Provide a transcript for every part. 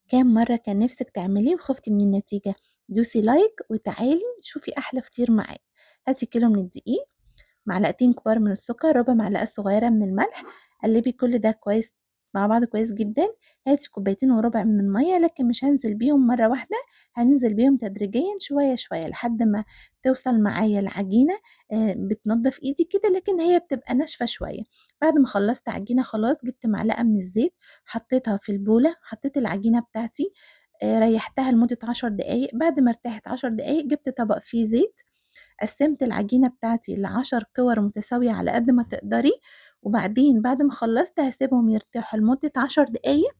كام مرة كان نفسِك تعمليه وخُفتِ من النتيجة؟ دوسي لايك وتعالي شوفي أحلى فطير معايا. هاتي كيلو من الدقيق، معلقتين كبار من السكر، ربع معلقة صغيرة من الملح، قلّبي كل ده كويس مع بعض كويس جدًا. هاتي كوبايتين وربع من المَيّة، لكن مش هانزل بيهم مرّة واحدة، هننزل بيهم تدريجيًا شوية، شوية لحد ما توصل معايا العجينة بتنضّف إيدي كده، لكن هي بتبقى ناشفة شوية. بعد ما خلّصت عجينة خلاص، جِبت معلقة من الزيت حطيتها في البولة، حطيت العجينة بتاعتي ريّحتها لمدة 10 دقايق. بعد ما ارتاحت 10 دقايق، جِبت طبق فيه زيت، قسّمت العجينة بتاعتي ل10 كِوَر متساوية على قد ما تقدري. وبعدين بعد ما خلّصت هاسيبهم يرتاحوا لمدة 10 دقايق،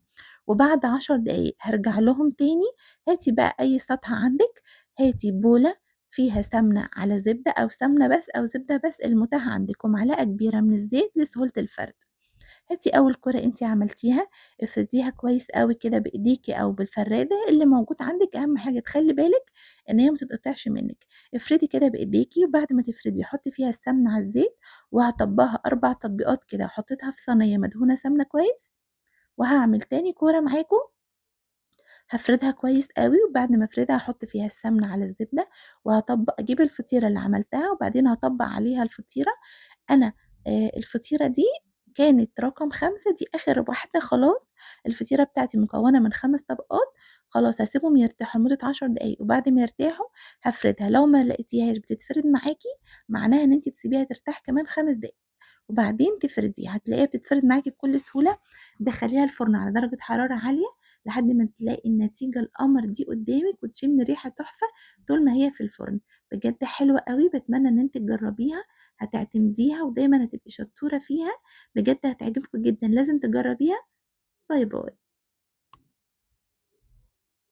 وبعد 10 دقايق هارجع لهم تاني. هاتي بقى أي سطح عندِك، هاتي بولة فيها سمنة على زبدة أو سمنة بس أو زبدة بس المتاح عندِك، ومعلقة كبيرة من الزيت لسهولة الفرد. هاتي أول كورة أنتِ عملتيها، افرديها كويس أوي كده بإيديكِ أو بالفرادة اللي موجود عندِك، أهم حاجة تخلّي بالِك إن هي ما تتقطعش منِّك. افردي كده بإيديكِ، وبعد ما تفردي حطّي فيها السمنة على الزيت، وهاطبّقها 4 تطبيقات كده، حطيتها في صينية مدهونة سمنة كويس. وهاعمل تاني كورة معاكم، هافردها كويس أوي، وبعد ما أفردها هاحط فيها السمنة على الزبدة، أجيب الفطيرة اللي عملتها وبعدين هاطبّق عليها الفطيرة. أنا الفطيرة دي كانت رقم 5، دي آخر واحدة خلاص. الفطيرة بتاعتي مكوّنة من 5 طبقات، خلاص هاسيبهم يرتاحوا لمدة 10 دقايق، وبعد ما يرتاحوا هافردها. لو ما لقيتيهاش بتتفرد معاكِ، معناها إن أنتِ تسيبيها ترتاح كمان 5 دقايق، وبعدين تفرديها، هتلاقيها بتتفرد معاكِ بكل سهولة. دخّليها الفرن على درجة حرارة عالية لحد ما تلاقي النتيجة القمر دي قدّامِك وتشمي ريحة تحفة طول ما هي في الفرن. بجد حلوة أوي، باتمنى إن أنتِ تجرّبيها، هتعتمديها ودايمًا هتبقي شطورة فيها. بجد هتعجبكم جدًا، لازم تجرّبيها. باي باي.